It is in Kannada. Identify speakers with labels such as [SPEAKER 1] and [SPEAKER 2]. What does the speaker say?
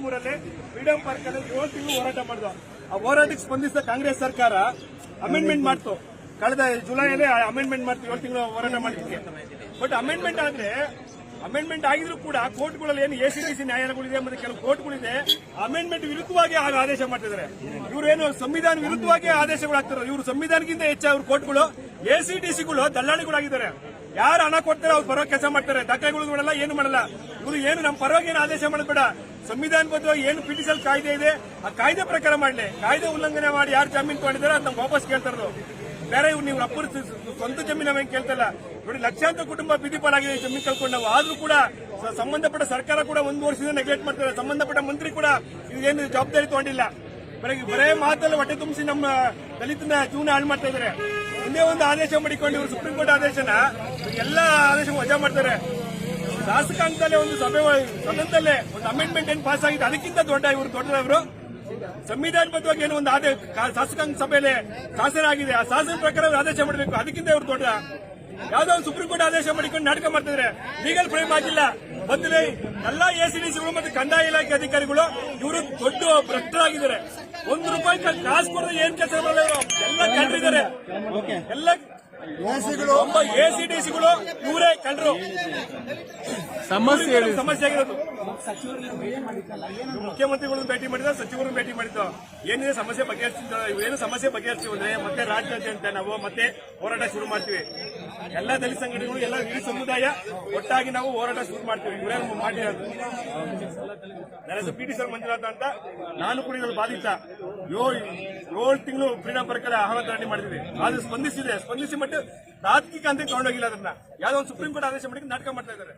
[SPEAKER 1] 2023 ಫ್ರೀಡಂ ಪಾರ್ಕ್ ಅಲ್ಲಿ 7 ತಿಂಗಳು ಹೋರಾಟ ಮಾಡಿದ್ರು. ಆ ಹೋರಾಟಕ್ಕೆ ಸ್ಪಂದಿಸಿದ ಕಾಂಗ್ರೆಸ್ ಸರ್ಕಾರ ಅಮೆಂಡ್ಮೆಂಟ್ ಮಾಡ್ತು. ಕಳೆದ ಜುಲೈಯಲ್ಲಿ ಅಮೆಂಡ್ಮೆಂಟ್ ಮಾಡ್ತು 7 ತಿಂಗಳು ಹೋರಾಟ ಮಾಡಿದ್ದಕ್ಕೆ. ಬಟ್ ಅಮೆಂಡ್ಮೆಂಟ್ ಆಗಿದ್ರು ಕೂಡ ಕೋರ್ಟ್ಗಳಲ್ಲಿ ಏನು ಎಸಿಟಿಸಿ ನ್ಯಾಯಾಲಯಗಳಿದೆ ಮತ್ತೆ ಕೆಲವು ಕೋರ್ಟ್ಗಳಿದೆ ಅಮೆಂಡ್ಮೆಂಟ್ ವಿರುದ್ಧವಾಗಿ ಆದೇಶ ಮಾಡ್ತಿದ್ದಾರೆ. ಇವರೇನು ಸಂವಿಧಾನ ವಿರುದ್ಧವಾಗಿ ಆದೇಶಗಳಾಗ್ತಾರೆ. ಇವರು ಸಂವಿಧಾನಕ್ಕಿಂತ ಹೆಚ್ಚು ಅವ್ರ ಕೋರ್ಟ್ಗಳು ಎಸಿಟಿಸಿಗಳು ದಲ್ಲಾಳಿಗಳಾಗಿದ್ದಾರೆ. ಯಾರು ಹಣ ಕೊಡ್ತಾರೆ ಅವ್ರು ಪರವಾಗಿ ಕೆಲಸ ಮಾಡ್ತಾರೆ. ದಾಖಲೆಗಳು ಮಾಡಲ್ಲ, ಏನು ಮಾಡಲ್ಲ. ಇವರು ಏನು ನಮ್ಮ ಪರವಾಗಿ ಏನು ಆದೇಶ ಮಾಡಬೇಡ, ಸಂವಿಧಾನಬದ್ಧವಾಗಿ ಏನು ಪಿಟಿಷನ್ ಕಾಯ್ದೆ ಇದೆ ಆ ಕಾಯ್ದೆ ಪ್ರಕಾರ ಮಾಡಲಿ. ಕಾಯ್ದೆ ಉಲ್ಲಂಘನೆ ಮಾಡಿ ಯಾರು ಜಾಮೀನು ತಗೊಂಡಿದ್ದಾರೆ ಅದು ನಮ್ಗೆ ವಾಪಸ್ ಕೇಳ್ತಾರದು. ಬೇರೆ ನೀವು ಅಪ್ಪರ ಸ್ವಂತ ಜಮೀನು ನಾವೇನು ಕೇಳ್ತಲ್ಲ. ನೋಡಿ, ಲಕ್ಷಾಂತರ ಕುಟುಂಬ ಬೀದಿ ಪಾಲಾಗಿದೆ ಜಮೀನು ಕಳ್ಕೊಂಡು. ನಾವು ಆದ್ರೂ ಕೂಡ ಸಂಬಂಧಪಟ್ಟ ಸರ್ಕಾರ ಕೂಡ 1 ವರ್ಷದಿಂದ ನೆಗ್ಲೆಕ್ಟ್ ಮಾಡ್ತಾರೆ. ಸಂಬಂಧಪಟ್ಟ ಮಂತ್ರಿ ಕೂಡ ಇದೇನು ಜವಾಬ್ದಾರಿ ತಗೊಂಡಿಲ್ಲ. ಬರೇ ಮಾತಲ್ಲಿ ಹೊಟ್ಟೆ ತುಂಬಿಸಿ ನಮ್ಮ ದಲಿತನ ಜೀವನ ಹಾಳು ಮಾಡ್ತಾ ಇದ್ದಾರೆ. ಒಂದೇ ಒಂದು ಆದೇಶ ಮಾಡಿಕೊಂಡು ಇವರು ಸುಪ್ರೀಂ ಕೋರ್ಟ್ ಆದೇಶನ ಎಲ್ಲ ಆದೇಶ ವಜಾ ಮಾಡ್ತಾರೆ. ಶಾಸಕಾಂಗದಲ್ಲೇ ಒಂದು ಸದನದಲ್ಲೇ ಒಂದು ಅಮೆಂಡ್ಮೆಂಟ್ ಏನು ಪಾಸ್ ಆಗಿದೆ ಅದಕ್ಕಿಂತ ದೊಡ್ಡದವರು ಸಂವಿಧಾನಬದ್ಧವಾಗಿ ಏನು ಒಂದು ಶಾಸಕಾಂಗ ಸಭೆಯಲ್ಲಿ ಶಾಸನ ಆಗಿದೆ ಆ ಶಾಸನ ಪ್ರಕಾರ ಆದೇಶ ಮಾಡಬೇಕು. ಅದಕ್ಕಿಂತ ಇವರು ದೊಡ್ಡ ಯಾವ್ದೋ ಒಂದು ಸುಪ್ರೀಂ ಕೋರ್ಟ್ ಆದೇಶ ಮಾಡಿಕೊಂಡು ನಾಟಕ ಮಾಡ್ತಿದ್ರೆ ಲೀಗಲ್ ಫ್ರೇಮ್ ಆಗಿಲ್ಲ. ಬಂದ್ರೆ ಎಲ್ಲಾ ಎಸಿಡಿಸಿಗಳು ಮತ್ತು ಕಂದಾಯ ಇಲಾಖೆ ಅಧಿಕಾರಿಗಳು ಇವರು ದೊಡ್ಡ ಭ್ರಷ್ಟರಾಗಿದ್ದಾರೆ. ₹1 ಕಾಸು ಕೊಡದೆ ಏನ್ ಕೆಲಸ ಮಾಡಲ್ಲ. ಇವರು ಎಲ್ಲ ಕಂಡ್ರಿದ್ದಾರೆ. ಎಲ್ಲ ಎಸಿಡಿಸಿಗಳು ಇವರೇ ಕಂಡ್ರು. ಸಮಸ್ಯೆ ಆಗಿರೋದು ಮುಖ್ಯಮಂತ್ರಿಗಳನ್ನು ಭೇಟಿ ಮಾಡಿದ, ಸಚಿವರನ್ನು ಭೇಟಿ ಮಾಡಿದ್ದು. ಏನಿದೆ ಸಮಸ್ಯೆ ಬಗೆಹರಿಸ್ತಿದ್ದ. ಇವೇನು ಸಮಸ್ಯೆ ಬಗೆಹರಿಸ್ತೀವಿ ಅಂದ್ರೆ ಮತ್ತೆ ರಾಜ್ಯಾದ್ಯಂತ ನಾವು ಮತ್ತೆ ಹೋರಾಟ ಶುರು ಮಾಡ್ತೀವಿ. ಎಲ್ಲ ದಲಿತ ಸಂಘಟನೆಗಳು, ಎಲ್ಲ ಇಡೀ ಸಮುದಾಯ ಒಟ್ಟಾಗಿ ನಾವು ಹೋರಾಟ ಶುರು ಮಾಡ್ತೀವಿ. ಇವರೇನು ಮಾಡಿರೋದು ನನ್ನ ಪಿಟಿಷನ್ ಮಂಜುನಾಥ ಅಂತ ನಾನು ಕೂಡ ಇದ್ರಲ್ಲಿ ಬಾಧಿತ 7 ತಿಂಗಳು ಫ್ರೀಡಂ ಪಾರ್ಕ್ ಆಹ್ವಾನ ಮಾಡಿದ್ವಿ. ಅದು ಸ್ಪಂದಿಸಿ ಮಟ್ಟ ತಾತ್ವಿಕ ಅಂತ ತಗೊಂಡೋಗಿಲ್ಲ. ಅದನ್ನ ಯಾವ್ದೋ ಒಂದು ಸುಪ್ರೀಂ ಕೋರ್ಟ್ ಆದೇಶ ಮಾಡಿ ನಾಟಕ ಮಾಡ್ತಾ ಇದ್ದಾರೆ.